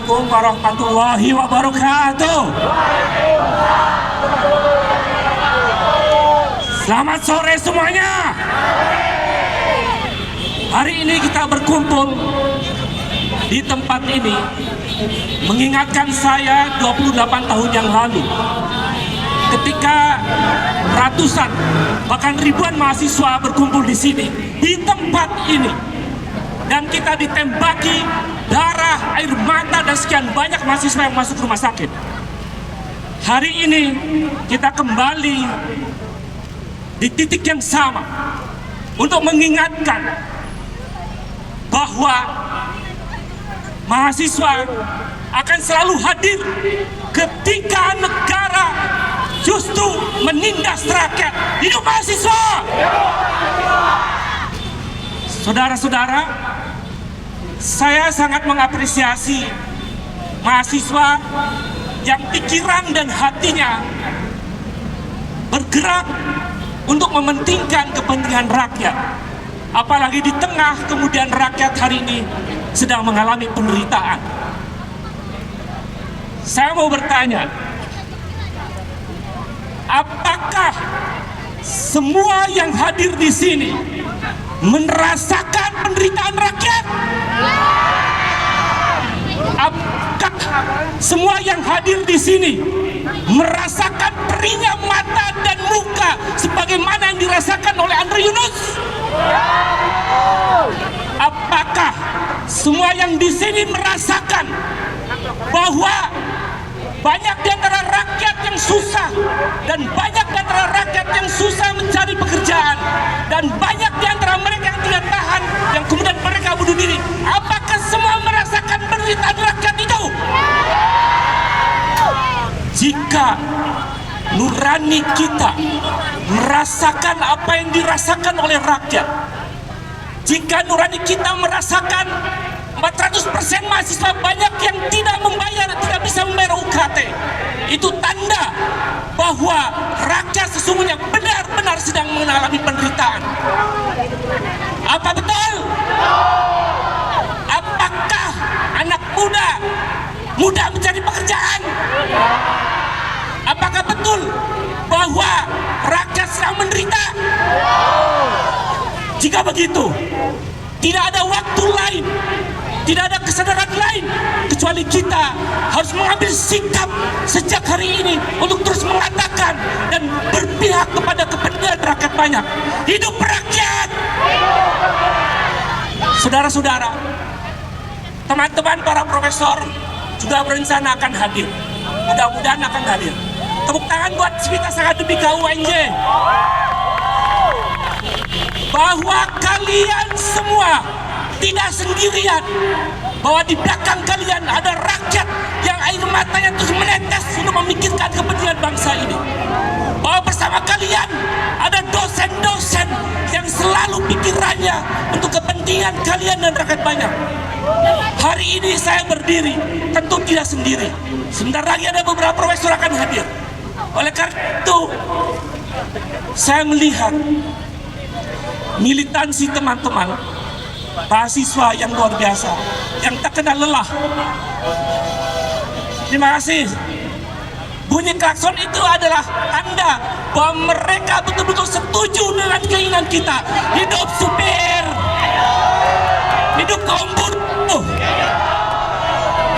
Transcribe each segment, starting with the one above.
Assalamualaikum warahmatullahi wabarakatuh. Selamat sore semuanya. Hari ini kita berkumpul di tempat ini mengingatkan saya 28 tahun yang lalu ketika ratusan bahkan ribuan mahasiswa berkumpul di sini di tempat ini dan kita ditembaki darah, air mata dan sekian banyak mahasiswa yang masuk rumah sakit. Hari ini kita kembali di titik yang sama untuk mengingatkan bahwa mahasiswa akan selalu hadir ketika negara justru menindas rakyat. Hidup mahasiswa! Saudara-saudara, saya sangat mengapresiasi mahasiswa yang pikiran dan hatinya bergerak untuk mementingkan kepentingan rakyat. Apalagi di tengah kemudian rakyat hari ini sedang mengalami penderitaan. Saya mau bertanya, apakah semua yang hadir di sini merasakan penderitaan rakyat? Apakah semua yang hadir di sini merasakan perihnya mata dan muka sebagaimana yang dirasakan oleh Andre Yunus? Apakah semua yang di sini merasakan bahwa banyak di antara rakyat yang susah dan banyak di antara rakyat yang susah mencari pekerjaan dan banyak di antara mereka yang tidak tahan yang kemudian mereka bunuh diri? Apakah semua merasakan penderitaan rakyat itu? Jika nurani kita merasakan apa yang dirasakan oleh rakyat, jika nurani kita merasakan 400% mahasiswa banyak yang tidak bisa membayar UKT, itu tanda bahwa rakyat sesungguhnya benar-benar sedang mengalami penderitaan. Apa betul? Apakah anak muda mencari pekerjaan? Apakah betul bahwa rakyat sedang menderita? Jika begitu, tidak ada waktu lain, tidak ada kesadaran lain kecuali kita harus mengambil sikap sejak hari ini untuk terus mengatakan dan berpihak kepada kepentingan rakyat banyak. Hidup rakyat! Saudara-saudara, teman-teman para profesor juga berencana akan hadir. Mudah-mudahan akan hadir. Tepuk tangan buat Civitas Akademika UNJ. Bahwa kalian semua tidak sendirian, bahwa di belakang kalian ada rakyat yang air matanya terus menetes untuk memikirkan kepentingan bangsa ini, bahwa bersama kalian ada dosen-dosen yang selalu pikirannya untuk kepentingan kalian dan rakyat banyak. Hari ini saya berdiri tentu tidak sendiri, sebentar lagi ada beberapa profesor akan hadir. Oleh karena itu saya melihat militansi teman-teman mahasiswa yang luar biasa, yang tak kenal lelah. Terima kasih. Bunyi klakson itu adalah tanda bahwa mereka betul-betul setuju dengan keinginan kita. Hidup supir, hidup kaum buruh,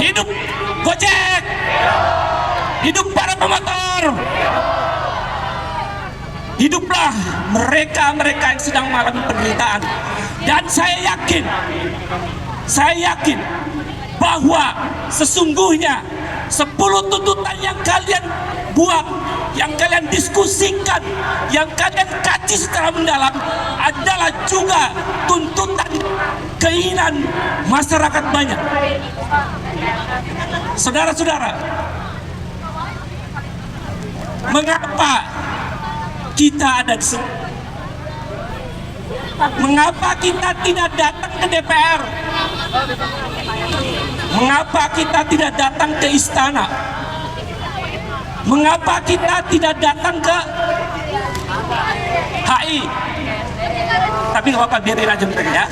hidup Gojek, hidup para pemotor. Hiduplah mereka-mereka yang sedang mengalami penderitaan. Dan saya yakin bahwa sesungguhnya 10 tuntutan yang kalian buat, yang kalian diskusikan, yang kalian kaji secara mendalam adalah juga tuntutan keinginan masyarakat banyak. Saudara-saudara, mengapa kita ada di sini? Mengapa kita tidak datang ke DPR? Mengapa kita tidak datang ke istana? Mengapa kita tidak datang ke HI? Tapi nggak apa-apa, biarin aja mereka ya.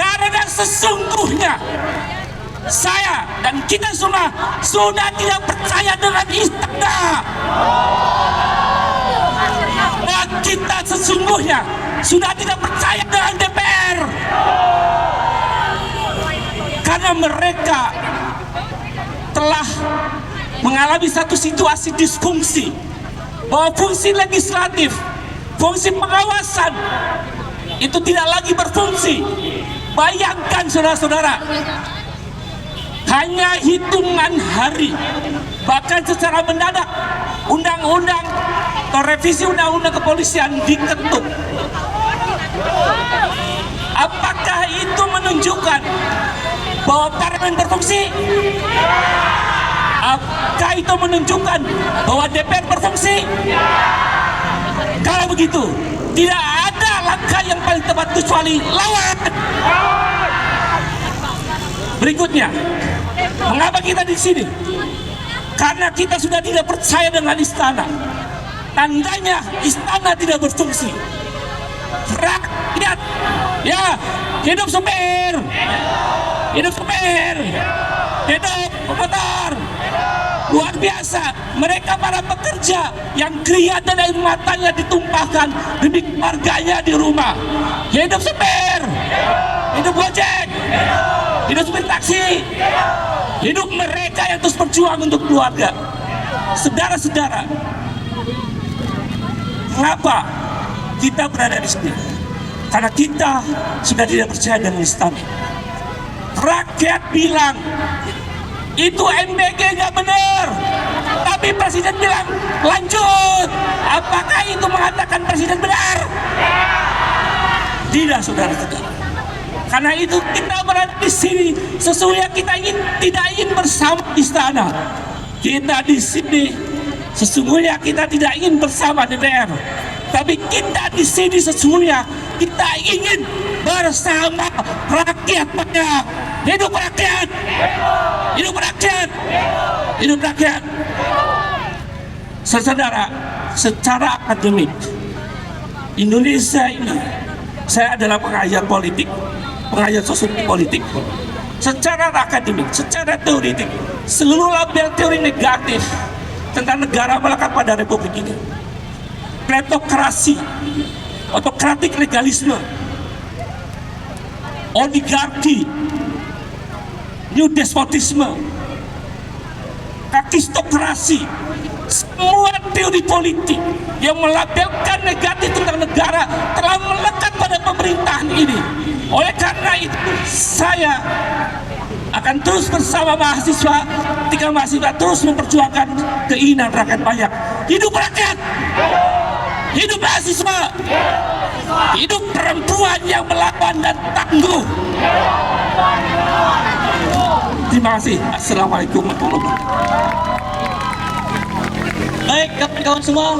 Karena sesungguhnya saya dan kita semua sudah tidak percaya dengan istana. Dan kita sesungguhnya sudah tidak percaya dengan DPR. Karena mereka telah mengalami satu situasi disfungsi, bahwa fungsi legislatif, fungsi pengawasan itu tidak lagi berfungsi. Bayangkan saudara-saudara, hanya hitungan hari, bahkan secara mendadak, undang-undang atau revisi undang-undang kepolisian diketuk. Apakah itu menunjukkan bahwa parlemen berfungsi? Apakah itu menunjukkan bahwa DPR berfungsi? Kalau begitu, tidak ada langkah yang paling tepat kecuali lawan. Berikutnya, mengapa kita di sini? Karena kita sudah tidak percaya dengan istana. Tandanya istana tidak berfungsi. Rakyat, ya, hidup sopir, hidup sopir, hidup pemotor. Luar biasa, mereka para pekerja yang keringat dan air matanya ditumpahkan demi keluarganya di rumah. Hidup sopir, hidup gojek, hidup supir taksi, hidup mereka yang terus berjuang untuk keluarga. Saudara-saudara, mengapa kita berada di sini? Karena kita sudah tidak percaya dengan istana. Rakyat bilang itu MBG nggak benar, tapi presiden bilang lanjut. Apakah itu mengatakan presiden benar? Tidak, saudara-saudara. Karena itu kita berada di sini sesungguhnya kita tidak ingin bersama istana. Kita di sini sesungguhnya kita tidak ingin bersama DPR, tapi kita di sini sesungguhnya kita ingin bersama rakyat banyak. Hidup rakyat, hidup rakyat, hidup rakyat. Saudara, secara akademik Indonesia ini, saya adalah pengajar politik, pengajar sosiologi politik. Secara akademik, secara teoretik, seluruh label teori negatif tentang negara melekat pada republik ini. Kleptokrasi, otokratik legalisme, oligarki, new despotisme, kakistokrasi, semua teori politik yang melabelkan negatif tentang negara telah melekat pada pemerintahan ini. Oleh karena itu, saya akan terus bersama mahasiswa, ketika mahasiswa terus memperjuangkan keinginan rakyat banyak. Hidup rakyat, hidup mahasiswa, hidup perempuan yang melawan dan tangguh. Terima kasih. Assalamualaikum warahmatullahi wabarakatuh. Baik, kawan-kawan semua,